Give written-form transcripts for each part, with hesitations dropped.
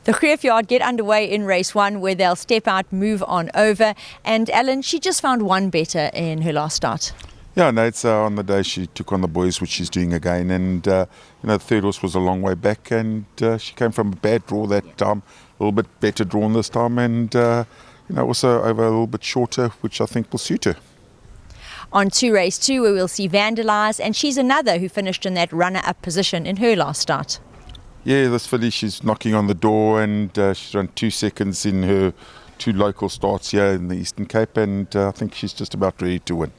The GREEFF yard get underway in race 1, where they'll step out, move on over. And Ellen, she just found one better in her last start. Yeah, no, it's on the day she took on the boys, which she's doing again. And, the third horse was a long way back, and she came from a bad draw that time, a little bit better drawn this time, and, also over a little bit shorter, which I think will suit her. On to race 2, where we'll see Vandalize, and she's another who finished in that runner-up position in her last start. Yeah, this filly, she's knocking on the door, and she's run 2 seconds in her 2 local starts here in the Eastern Cape, and I think she's just about ready to win.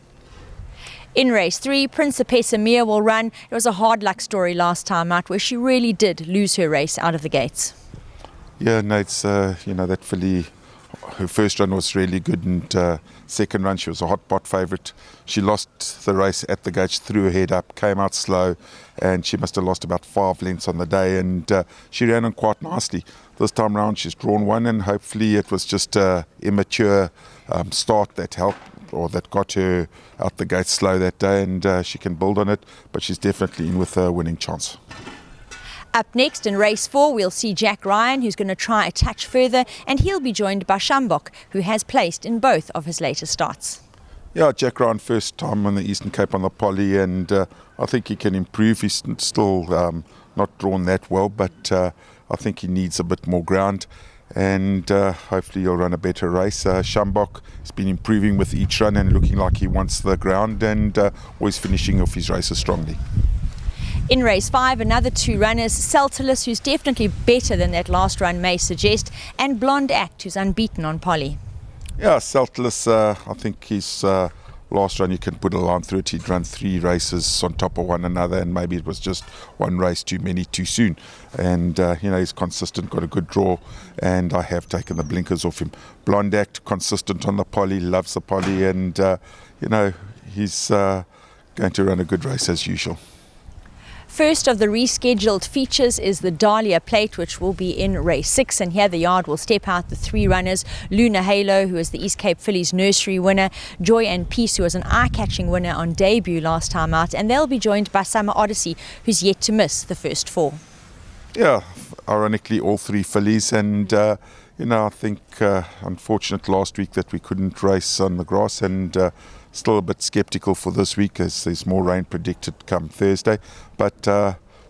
In race 3, Principessa Mia will run. It was a hard luck story last time out, where she really did lose her race out of the gates. Yeah, no, it's, that filly, her first run was really good, and second run she was a hot pot favourite. She lost the race at the gates, threw her head up, came out slow, and she must have lost about 5 lengths on the day, and she ran on quite nicely. This time round she's drawn one, and hopefully it was just an immature start that helped, or that got her out the gates slow that day, and she can build on it, but she's definitely in with a winning chance. Up next in race 4, we'll see Jack Ryan, who's going to try a touch further, and he'll be joined by Shambok, who has placed in both of his latest starts. Yeah, Jack Ryan, first time on the Eastern Cape on the Poly, and I think he can improve. He's still not drawn that well, but I think he needs a bit more ground, and hopefully he'll run a better race. Shambok has been improving with each run and looking like he wants the ground, and always finishing off his races strongly. In race 5, another 2 runners, Celtilus, who's definitely better than that last run may suggest, and Blonde Act, who's unbeaten on Poly. Yeah, Celtilus, I think his last run you can put a line through it. He'd run 3 races on top of one another, and maybe it was just one race too many too soon. And, he's consistent, got a good draw, and I have taken the blinkers off him. Blonde Act, consistent on the Poly, loves the Poly, and, he's going to run a good race as usual. First of the rescheduled features is the Dahlia Plate, which will be in race 6, and here the yard will step out the 3 runners: Luna Halo, who is the East Cape Fillies nursery winner, Joy and Peace, who was an eye-catching winner on debut last time out, and they'll be joined by Summer Odyssey, who's yet to miss the first 4. Yeah, ironically all 3 fillies, and I think unfortunate last week that we couldn't race on the grass, and still a bit sceptical for this week as there's more rain predicted come Thursday. But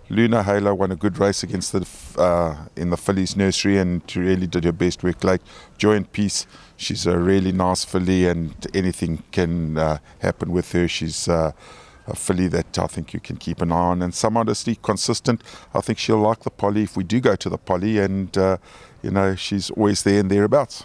Luna Halo won a good race against in the fillies nursery, and really did her best work late. Joy and Peace, she's a really nice filly, and anything can happen with her. She's a filly that I think you can keep an eye on, and Some Odyssey, consistent. I think she'll like the Poly if we do go to the Poly, and she's always there and thereabouts.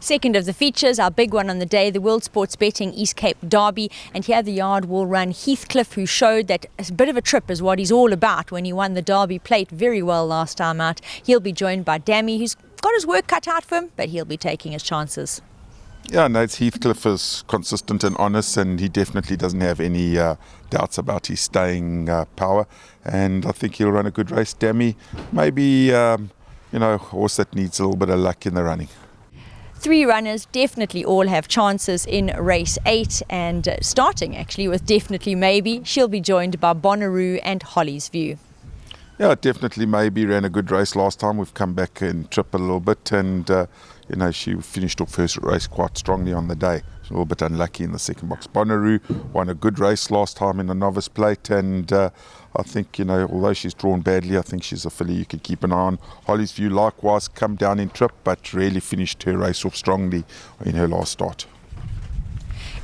Second of the features, our big one on the day, the World Sports Betting East Cape Derby, and here the yard will run Heathcliff, who showed that a bit of a trip is what he's all about when he won the Derby Plate very well last time out. He'll be joined by Dammy, who's got his work cut out for him, but he'll be taking his chances. Yeah, no, Heathcliff is consistent and honest, and he definitely doesn't have any doubts about his staying power, and I think he'll run a good race. Dammy, maybe, a horse that needs a little bit of luck in the running. 3 runners definitely all have chances in race 8, and starting actually with Definitely Maybe, she'll be joined by Bonnaroo and Holly's View. Yeah, Definitely Maybe ran a good race last time. We've come back and tripped a little bit, and she finished off first race quite strongly on the day. She's a little bit unlucky in the second box. Bonnaroo won a good race last time in the novice plate, and I think, although she's drawn badly, I think she's a filly you can keep an eye on. Holly's View likewise come down in trip, but really finished her race off strongly in her last start.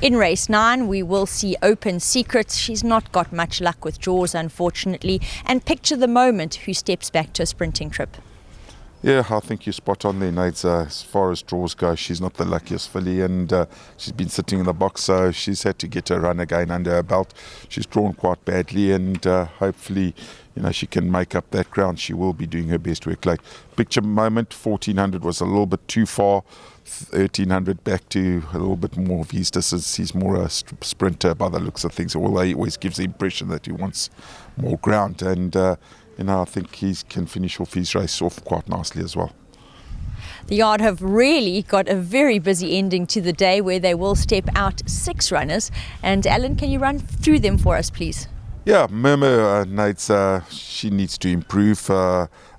In race 9, we will see Open Secrets. She's not got much luck with draws, unfortunately, and Picture the Moment, who steps back to a sprinting trip. Yeah, I think you're spot on there, Nate. As far as draws go, she's not the luckiest filly, and she's been sitting in the box, so she's had to get her run again under her belt. She's drawn quite badly, and hopefully, she can make up that ground. She will be doing her best work late. Picture Moment, 1400 was a little bit too far. 1300 back to a little bit more of his distance. He's more a sprinter by the looks of things, although he always gives the impression that he wants more ground, and I think he can finish off his race off quite nicely as well. The yard have really got a very busy ending to the day, where they will step out 6 runners. And Alan, can you run through them for us, please? Yeah, Murmur, Nate's, she needs to improve.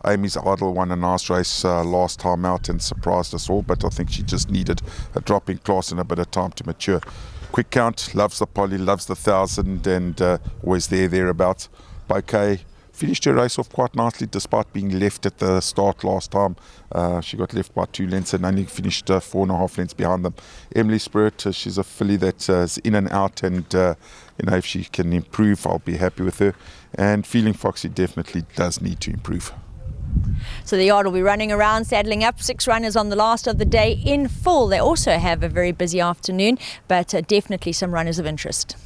Amy's Idol won a nice race last time out and surprised us all, but I think she just needed a drop in class and a bit of time to mature. Quick Count loves the poly, loves the 1,000, and always thereabouts. Bouquet finished her race off quite nicely despite being left at the start last time. She got left by 2 lengths and only finished 4.5 lengths behind them. Emily Spirit, she's a filly that is in and out, and if she can improve, I'll be happy with her. And Feeling Foxy definitely does need to improve. So the yard will be running around, saddling up. 6 runners on the last of the day in full. They also have a very busy afternoon, but definitely some runners of interest.